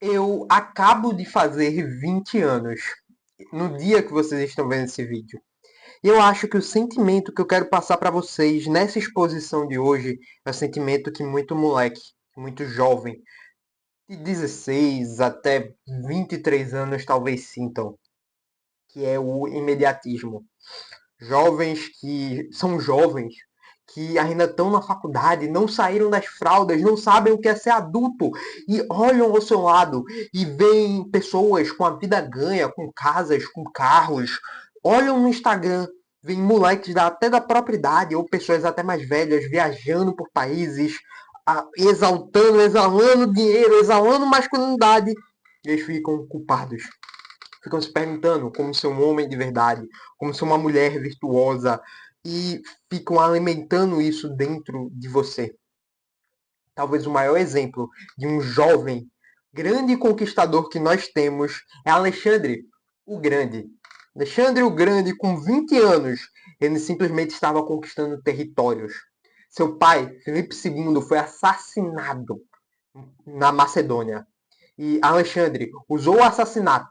Eu acabo de fazer 20 anos no dia que vocês estão vendo esse vídeo. E eu acho que o sentimento que eu quero passar para vocês nessa exposição de hoje é um sentimento que muito moleque, muito jovem, de 16 até 23 anos talvez sintam, que é o imediatismo. Jovens que são jovens, que ainda estão na faculdade, não saíram das fraldas, não sabem o que é ser adulto e olham ao seu lado e veem pessoas com a vida ganha, com casas, com carros, olham no Instagram, veem moleques até da própria idade ou pessoas até mais velhas viajando por países, exaltando, exalando dinheiro, exalando masculinidade, e eles ficam culpados, ficam se perguntando como ser um homem de verdade, como ser uma mulher virtuosa e ficam alimentando isso dentro de você. Talvez o maior exemplo de um jovem grande conquistador que nós temos é Alexandre o Grande. Alexandre o Grande, com 20 anos, ele simplesmente estava conquistando territórios. Seu pai, Filipe II, foi assassinado na Macedônia. E Alexandre usou o assassinato,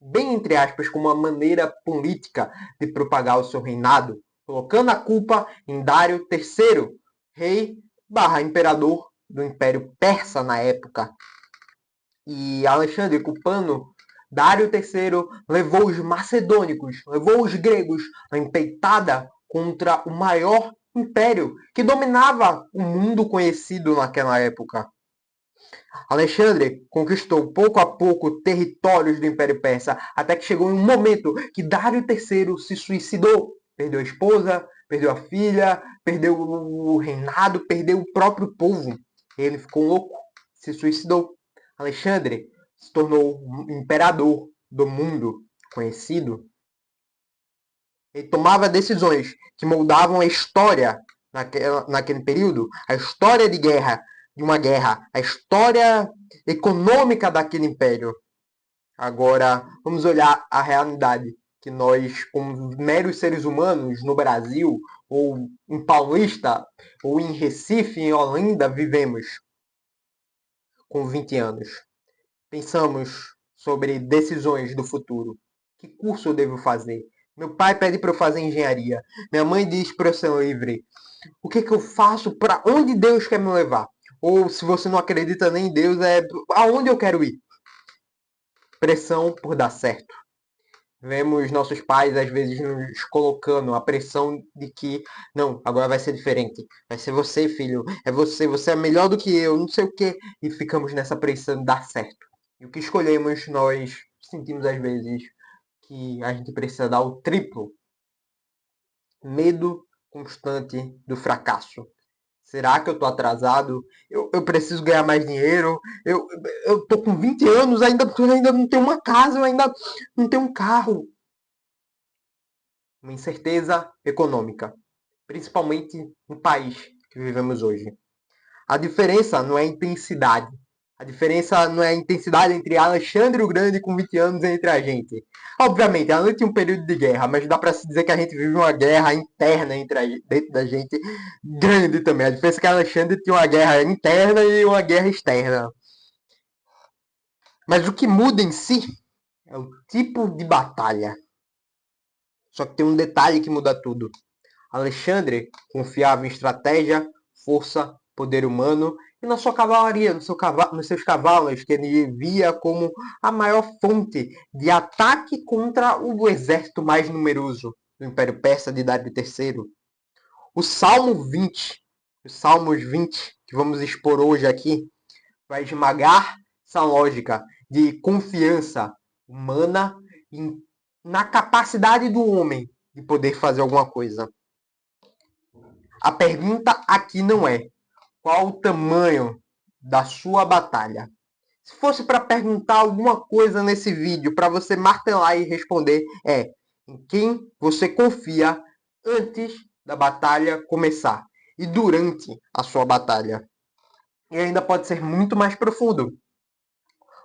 bem entre aspas, como uma maneira política de propagar o seu reinado, colocando a culpa em Dário III, rei barra imperador do Império Persa na época. E Alexandre, culpando Dário III, levou os macedônicos, levou os gregos a empeitada contra o maior império que dominava o mundo conhecido naquela época. Alexandre conquistou pouco a pouco territórios do Império Persa, até que chegou em um momento que Dário III se suicidou. Perdeu a esposa, perdeu a filha, perdeu o reinado, perdeu o próprio povo. Ele ficou louco, se suicidou. Alexandre se tornou um imperador do mundo conhecido. Ele tomava decisões que moldavam a história naquele período, a história de uma guerra, a história econômica daquele império. Agora, vamos olhar a realidade que nós, como meros seres humanos no Brasil, ou em Paulista, ou em Recife, em Olinda, vivemos com 20 anos. Pensamos sobre decisões do futuro. Que curso eu devo fazer? Meu pai pede para eu fazer engenharia. Minha mãe diz para eu ser livre. O que, que eu faço? Para onde Deus quer me levar? Ou se você não acredita nem em Deus, é aonde eu quero ir? Pressão por dar certo. Vemos nossos pais às vezes nos colocando a pressão de que não, agora vai ser diferente. Vai ser você, filho. É você, você é melhor do que eu, não sei o quê. E ficamos nessa pressão de dar certo. E o que escolhemos, nós sentimos às vezes que a gente precisa dar o triplo. Medo constante do fracasso. Será que eu tô atrasado? Eu preciso ganhar mais dinheiro? Eu tô com 20 anos, ainda não tenho uma casa, eu ainda não tenho um carro. Uma incerteza econômica, principalmente no país que vivemos hoje. A diferença não é a intensidade. A diferença não é a intensidade entre Alexandre o Grande com 20 anos entre a gente. Obviamente, ela não tinha um período de guerra, mas dá para se dizer que a gente vive uma guerra interna dentro da gente grande também. A diferença é que Alexandre tinha uma guerra interna e uma guerra externa. Mas o que muda em si é o tipo de batalha. Só que tem um detalhe que muda tudo. Alexandre confiava em estratégia, força, poder humano e na sua cavalaria, nos seus cavalos, que ele via como a maior fonte de ataque contra o exército mais numeroso do Império Persa de Dário III. O Salmo 20, os Salmos 20, que vamos expor hoje aqui, vai esmagar essa lógica de confiança humana na capacidade do homem de poder fazer alguma coisa. A pergunta aqui não é qual o tamanho da sua batalha. Se fosse para perguntar alguma coisa nesse vídeo para você martelar e responder, é em quem você confia antes da batalha começar e durante a sua batalha. E ainda pode ser muito mais profundo.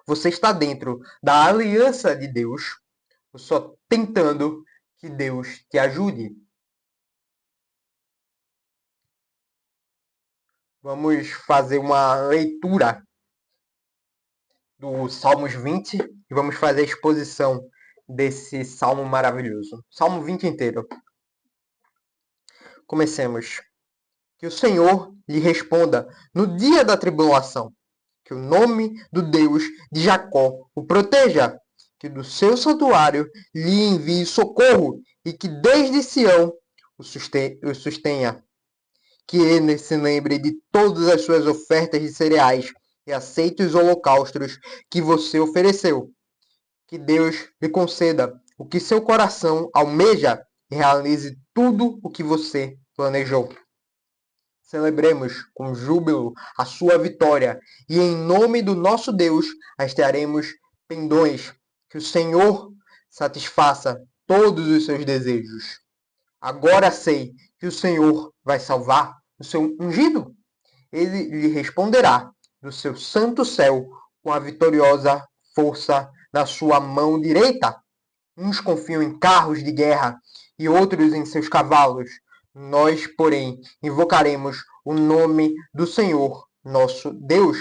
Você está dentro da aliança de Deus, só tentando que Deus te ajude. Vamos fazer uma leitura do Salmos 20 e vamos fazer a exposição desse salmo maravilhoso. Salmo 20 inteiro. Comecemos. Que o Senhor lhe responda no dia da tribulação. Que o nome do Deus de Jacó o proteja. Que do seu santuário lhe envie socorro e que desde Sião o sustenha. Que ele se lembre de todas as suas ofertas de cereais e aceite os holocaustos que você ofereceu. Que Deus lhe conceda o que seu coração almeja e realize tudo o que você planejou. Celebremos com júbilo a sua vitória e em nome do nosso Deus hastearemos pendões. Que o Senhor satisfaça todos os seus desejos. Agora sei que o Senhor vai salvar o seu ungido. Ele lhe responderá do seu santo céu com a vitoriosa força da sua mão direita. Uns confiam em carros de guerra e outros em seus cavalos. Nós, porém, invocaremos o nome do Senhor, nosso Deus.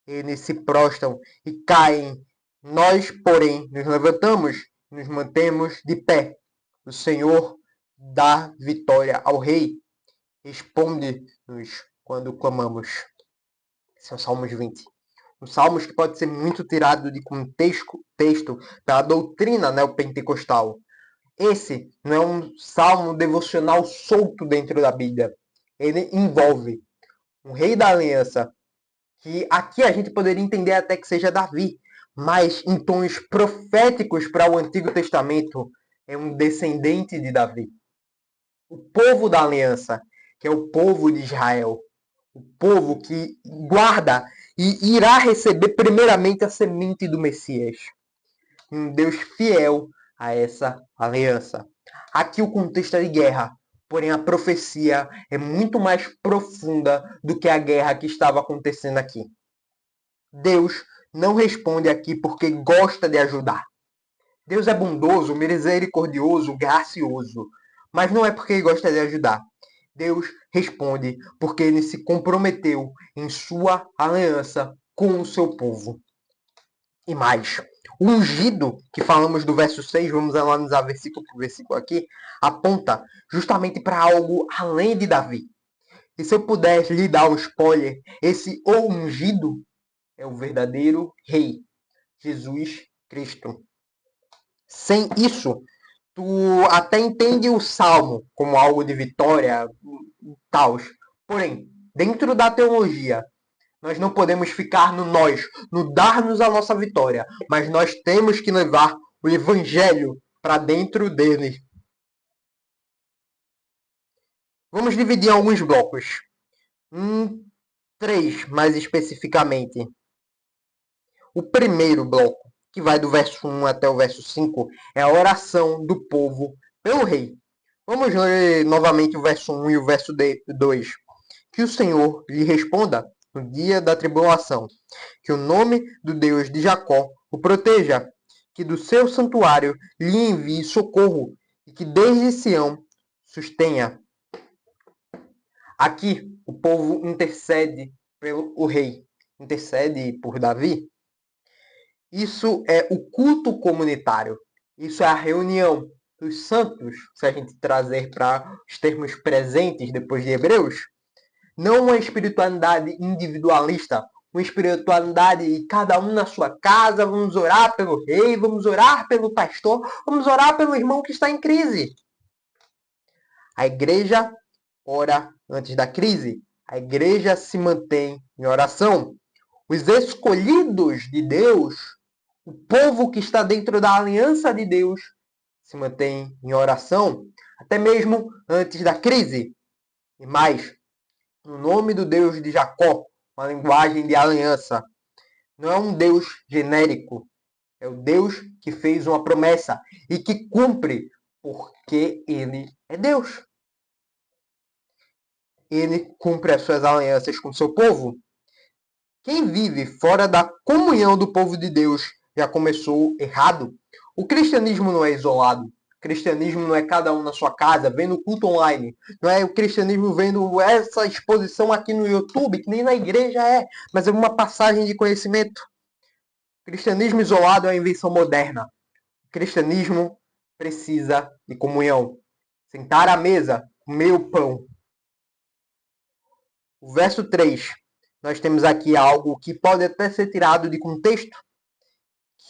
Eles se prostram e caem. Nós, porém, nos levantamos e nos mantemos de pé. O Senhor dá vitória ao rei. Responde-nos quando clamamos. Esse é o Salmos 20. Um Salmos que pode ser muito tirado de contexto pela doutrina neopentecostal. Esse não é um salmo devocional solto dentro da Bíblia. Ele envolve um rei da aliança, que aqui a gente poderia entender até que seja Davi, mas em tons proféticos para o Antigo Testamento, é um descendente de Davi. O povo da aliança, que é o povo de Israel, o povo que guarda e irá receber primeiramente a semente do Messias. Um Deus fiel a essa aliança. Aqui o contexto é de guerra, porém a profecia é muito mais profunda do que a guerra que estava acontecendo aqui. Deus não responde aqui porque gosta de ajudar. Deus é bondoso, misericordioso, gracioso, mas não é porque ele gosta de ajudar. Deus responde porque ele se comprometeu em sua aliança com o seu povo. E mais, o ungido, que falamos do verso 6, vamos analisar versículo por versículo aqui, aponta justamente para algo além de Davi. E se eu pudesse lhe dar um spoiler, esse o ungido é o verdadeiro rei, Jesus Cristo. Sem isso, tu até entende o salmo como algo de vitória, tal. Porém, dentro da teologia, nós não podemos ficar no nós, no dar-nos a nossa vitória, mas nós temos que levar o evangelho para dentro dele. Vamos dividir em alguns blocos. 3, mais especificamente. O primeiro bloco, que vai do verso 1 até o verso 5, é a oração do povo pelo rei. Vamos ler novamente o verso 1 e o verso 2. Que o Senhor lhe responda no dia da tribulação. Que o nome do Deus de Jacó o proteja. Que do seu santuário lhe envie socorro. E que desde Sião sustenha. Aqui o povo intercede pelo rei. Intercede por Davi. Isso é o culto comunitário. Isso é a reunião dos santos, se a gente trazer para os termos presentes depois de Hebreus. Não uma espiritualidade individualista, uma espiritualidade de cada um na sua casa, vamos orar pelo rei, vamos orar pelo pastor, vamos orar pelo irmão que está em crise. A igreja ora antes da crise. A igreja se mantém em oração. Os escolhidos de Deus, o povo que está dentro da aliança de Deus, se mantém em oração, até mesmo antes da crise. E mais, no nome do Deus de Jacó, uma linguagem de aliança. Não é um Deus genérico. É o Deus que fez uma promessa e que cumpre, porque Ele é Deus. Ele cumpre as suas alianças com o seu povo. Quem vive fora da comunhão do povo de Deus já começou errado. O cristianismo não é isolado. O cristianismo não é cada um na sua casa, vendo culto online. Não é o cristianismo vendo essa exposição aqui no YouTube, que nem na igreja é, mas é uma passagem de conhecimento. O cristianismo isolado é uma invenção moderna. O cristianismo precisa de comunhão. Sentar à mesa, comer o pão. O verso 3, nós temos aqui algo que pode até ser tirado de contexto,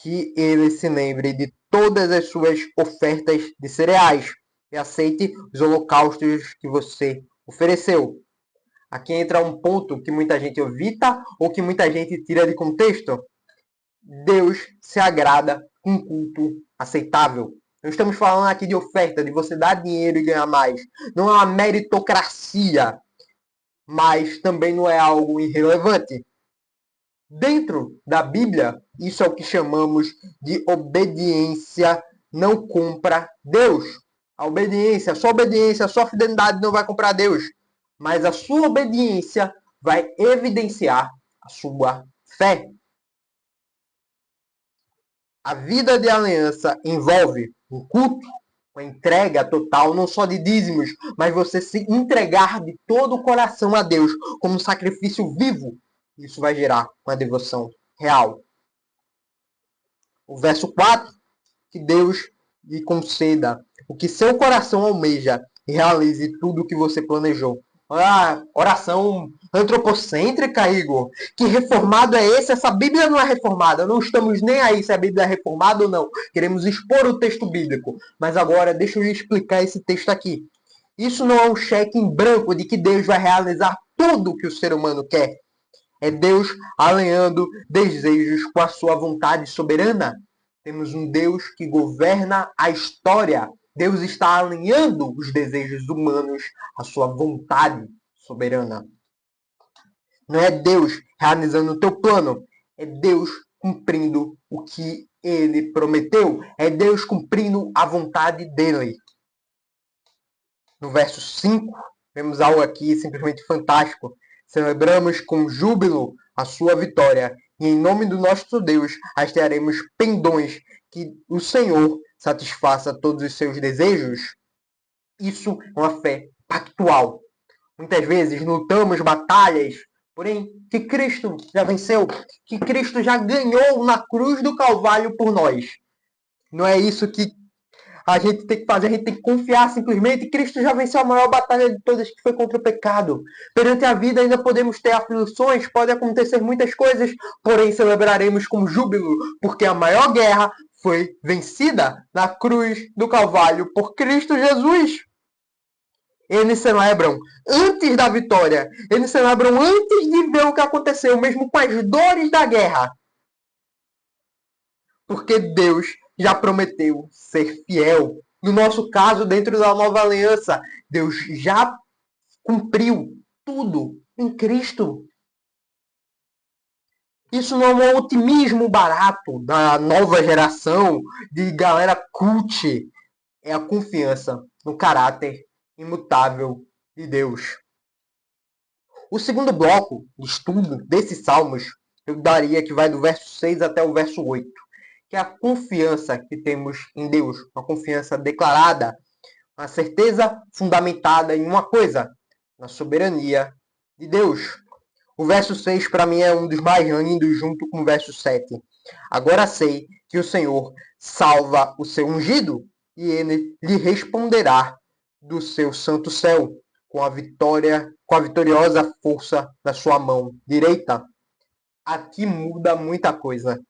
que ele se lembre de todas as suas ofertas de cereais e aceite os holocaustos que você ofereceu. Aqui entra um ponto que muita gente evita ou que muita gente tira de contexto. Deus se agrada com um culto aceitável. Não estamos falando aqui de oferta, de você dar dinheiro e ganhar mais. Não é uma meritocracia, mas também não é algo irrelevante. Dentro da Bíblia, isso é o que chamamos de obediência não compra Deus. A obediência, a sua fidelidade não vai comprar Deus, mas a sua obediência vai evidenciar a sua fé. A vida de aliança envolve um culto, uma entrega total, não só de dízimos, mas você se entregar de todo o coração a Deus como um sacrifício vivo. Isso vai gerar uma devoção real. O verso 4, que Deus lhe conceda o que seu coração almeja e realize tudo o que você planejou. Ah, oração antropocêntrica, Igor. Que reformado é esse? Essa Bíblia não é reformada. Não estamos nem aí se a Bíblia é reformada ou não. Queremos expor o texto bíblico. Mas agora, deixa eu explicar esse texto aqui. Isso não é um cheque em branco de que Deus vai realizar tudo o que o ser humano quer. É Deus alinhando desejos com a sua vontade soberana. Temos um Deus que governa a história. Deus está alinhando os desejos humanos à sua vontade soberana. Não é Deus realizando o teu plano. É Deus cumprindo o que ele prometeu. É Deus cumprindo a vontade dele. No verso 5, vemos algo aqui simplesmente fantástico. Celebramos com júbilo a sua vitória. E em nome do nosso Deus, hastearemos pendões que o Senhor satisfaça todos os seus desejos. Isso é uma fé pactual. Muitas vezes lutamos batalhas, porém, que Cristo já venceu, que Cristo já ganhou na cruz do Calvário por nós. Não é isso que a gente tem que fazer, a gente tem que confiar simplesmente. Cristo já venceu a maior batalha de todas, que foi contra o pecado. Perante a vida ainda podemos ter aflições, pode acontecer muitas coisas, porém celebraremos com júbilo, porque a maior guerra foi vencida na cruz do Calvário por Cristo Jesus. Eles celebram antes da vitória, eles celebram antes de ver o que aconteceu, mesmo com as dores da guerra. Porque Deus já prometeu ser fiel. No nosso caso, dentro da nova aliança, Deus já cumpriu tudo em Cristo. Isso não é um otimismo barato da nova geração, de galera cult. É a confiança no caráter imutável de Deus. O segundo bloco de estudo desses salmos, eu daria que vai do verso 6 até o verso 8. Que é a confiança que temos em Deus, uma confiança declarada, uma certeza fundamentada em uma coisa, na soberania de Deus. O verso 6 para mim é um dos mais lindos junto com o verso 7. Agora sei que o Senhor salva o seu ungido e ele lhe responderá do seu santo céu com a vitoriosa força da sua mão direita. Aqui muda muita coisa.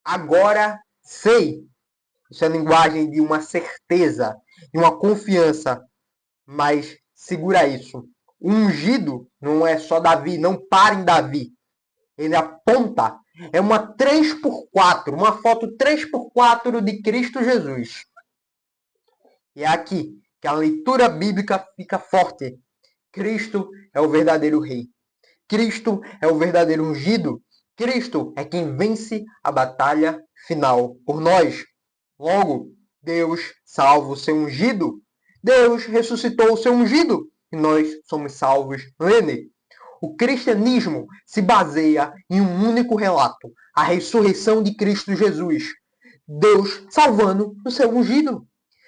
Agora sei. Isso é a linguagem de uma certeza, de uma confiança. Mas segura isso. O ungido não é só Davi, não para em Davi. Ele aponta. É uma 3x4, uma foto 3x4 de Cristo Jesus. E é aqui que a leitura bíblica fica forte. Cristo é o verdadeiro rei. Cristo é o verdadeiro ungido. Cristo é quem vence a batalha final por nós. Logo, Deus salva o seu ungido. Deus ressuscitou o seu ungido. E nós somos salvos nele. O cristianismo se baseia em um único relato. A ressurreição de Cristo Jesus. Deus salvando o seu ungido.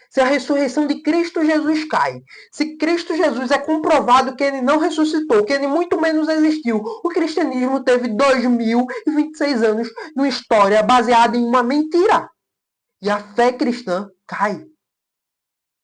Se a ressurreição de Cristo Jesus cai, se Cristo Jesus é comprovado que ele não ressuscitou, que ele muito menos existiu, o cristianismo teve 2026 anos numa história baseada em uma mentira. E a fé cristã cai.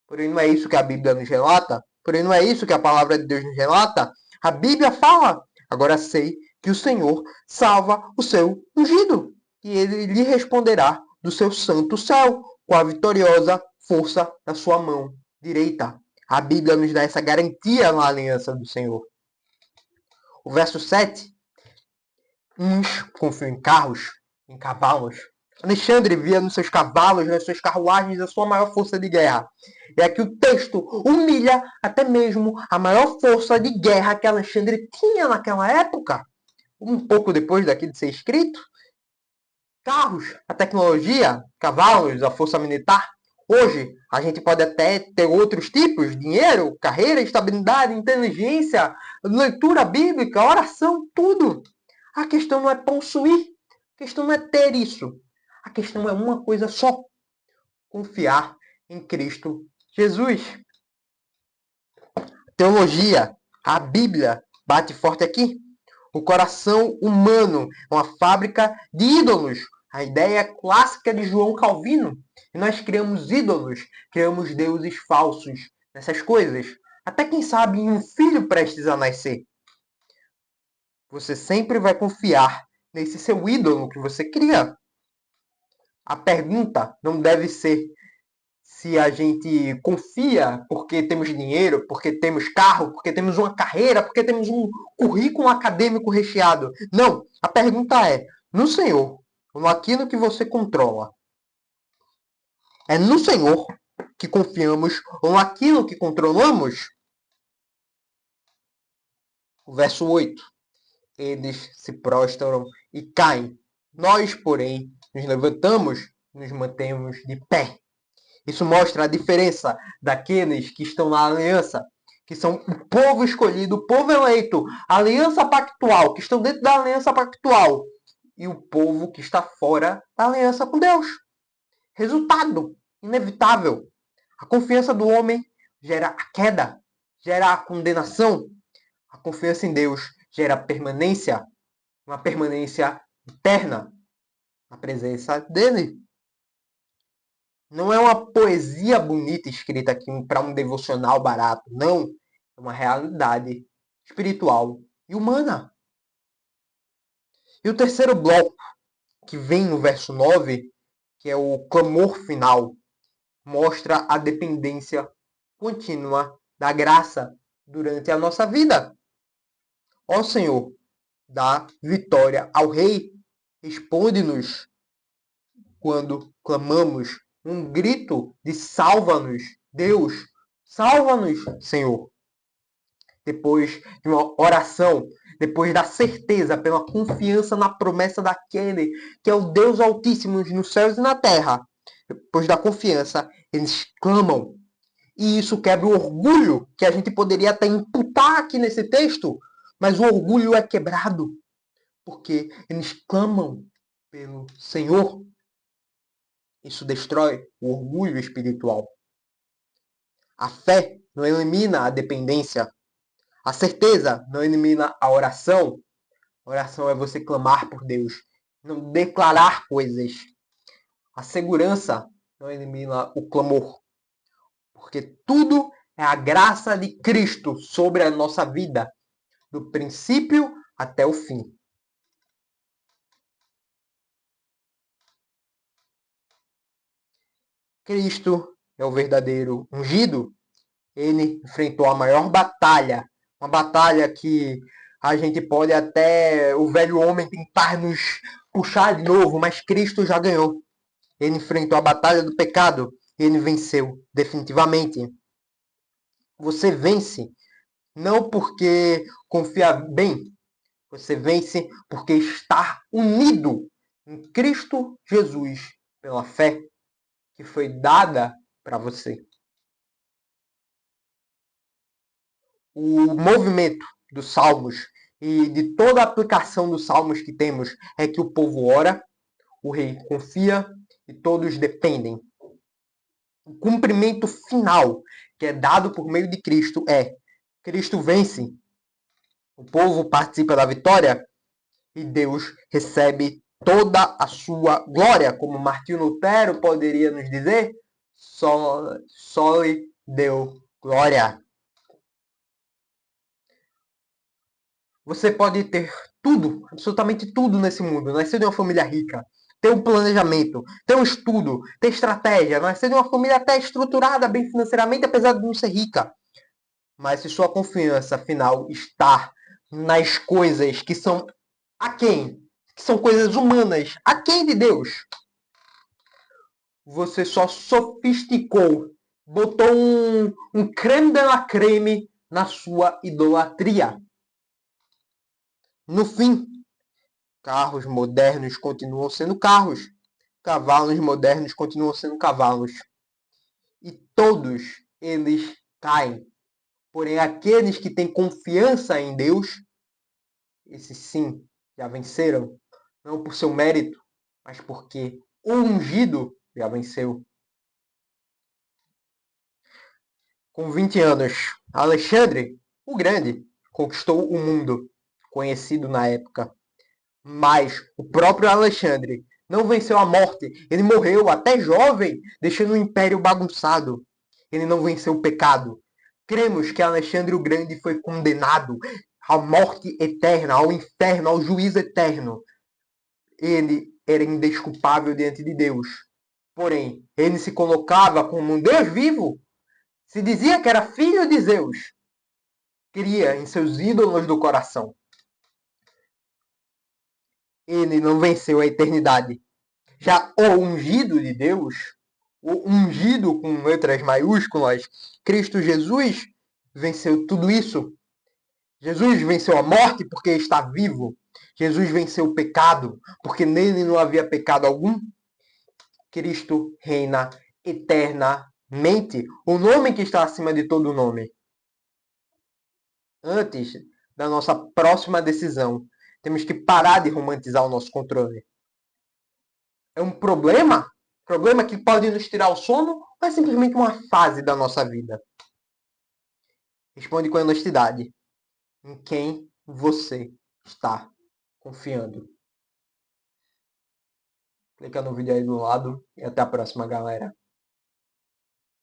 Porém, não é isso que a Bíblia nos relata? Porém, não é isso que a palavra de Deus nos relata? A Bíblia fala: agora sei que o Senhor salva o seu ungido, e ele lhe responderá do seu santo céu, com a vitoriosa força da sua mão direita. A Bíblia nos dá essa garantia na aliança do Senhor. O verso 7. Uns confiam em carros, em cavalos. Alexandre via nos seus cavalos, nas suas carruagens, a sua maior força de guerra. E aqui o texto humilha até mesmo a maior força de guerra que Alexandre tinha naquela época. Um pouco depois daqui de ser escrito. Carros, a tecnologia, cavalos, a força militar. Hoje, a gente pode até ter outros tipos, dinheiro, carreira, estabilidade, inteligência, leitura bíblica, oração, tudo. A questão não é possuir, a questão não é ter isso. A questão é uma coisa só: confiar em Cristo Jesus. Teologia, a Bíblia bate forte aqui. O coração humano é uma fábrica de ídolos. A ideia clássica de João Calvino. E nós criamos ídolos, criamos deuses falsos nessas coisas. Até quem sabe em um filho prestes a nascer. Você sempre vai confiar nesse seu ídolo que você cria. A pergunta não deve ser se a gente confia porque temos dinheiro, porque temos carro, porque temos uma carreira, porque temos um currículo acadêmico recheado. Não. A pergunta é: no Senhor, ou naquilo que você controla? É no Senhor que confiamos ou naquilo que controlamos? O verso 8. Eles se prostram e caem. Nós, porém, nos levantamos, nos mantemos de pé. Isso mostra a diferença daqueles que estão na aliança, que são o povo escolhido, o povo eleito, a aliança pactual, que estão dentro da aliança pactual, e o povo que está fora da aliança com Deus. Resultado inevitável. A confiança do homem gera a queda, gera a condenação. A confiança em Deus gera permanência, uma permanência eterna na presença dele. Não é uma poesia bonita escrita aqui para um devocional barato. Não. É uma realidade espiritual e humana. E o terceiro bloco, que vem no verso 9, que é o clamor final, mostra a dependência contínua da graça durante a nossa vida. Ó Senhor, dá vitória ao Rei. Responde-nos quando clamamos um grito de salva-nos, Deus, salva-nos, Senhor. Depois de uma oração, depois da certeza, pela confiança na promessa daquele que é o Deus Altíssimo nos céus e na terra, depois da confiança, eles clamam. E isso quebra o orgulho que a gente poderia até imputar aqui nesse texto, mas o orgulho é quebrado, porque eles clamam pelo Senhor. Isso destrói o orgulho espiritual. A fé não elimina a dependência. A certeza não elimina a oração. A oração é você clamar por Deus, não declarar coisas. A segurança não elimina o clamor. Porque tudo é a graça de Cristo sobre a nossa vida, do princípio até o fim. Cristo é o verdadeiro ungido. Ele enfrentou a maior batalha, uma batalha que a gente pode até, o velho homem, tentar nos puxar de novo, mas Cristo já ganhou. Ele enfrentou a batalha do pecado e ele venceu definitivamente. Você vence não porque confia bem, você vence porque está unido em Cristo Jesus pela fé que foi dada para você. O movimento dos salmos e de toda a aplicação dos salmos que temos é que o povo ora, o rei confia e todos dependem. O cumprimento final que é dado por meio de Cristo é: Cristo vence, o povo participa da vitória e Deus recebe toda a sua glória. Como Martinho Lutero poderia nos dizer, só lhe deu glória. Você pode ter tudo, absolutamente tudo nesse mundo, nascer de uma família rica, ter um planejamento, ter um estudo, ter estratégia, nascer de uma família até estruturada bem financeiramente, apesar de não ser rica. Mas se sua confiança, afinal, está nas coisas que são aquém, que são coisas humanas, aquém de Deus, você só sofisticou, botou um creme de la creme na sua idolatria. No fim, carros modernos continuam sendo carros, cavalos modernos continuam sendo cavalos. E todos eles caem. Porém, aqueles que têm confiança em Deus, esses sim, já venceram. Não por seu mérito, mas porque o ungido já venceu. Com 20 anos, Alexandre, o Grande, conquistou o mundo, conhecido na época. Mas o próprio Alexandre não venceu a morte. Ele morreu até jovem, deixando o império bagunçado. Ele não venceu o pecado. Cremos que Alexandre o Grande foi condenado à morte eterna, ao inferno, ao juízo eterno. Ele era indesculpável diante de Deus. Porém, ele se colocava como um Deus vivo. Se dizia que era filho de Zeus. Cria em seus ídolos do coração. Ele não venceu a eternidade. Já o ungido de Deus, o ungido com letras maiúsculas, Cristo Jesus, venceu tudo isso. Jesus venceu a morte porque está vivo. Jesus venceu o pecado porque nele não havia pecado algum. Cristo reina eternamente. O nome que está acima de todo nome. Antes da nossa próxima decisão, temos que parar de romantizar o nosso controle. É um problema? Problema que pode nos tirar o sono ou é simplesmente uma fase da nossa vida? Responde com honestidade. Em quem você está confiando? Clica no vídeo aí do lado e até a próxima, galera.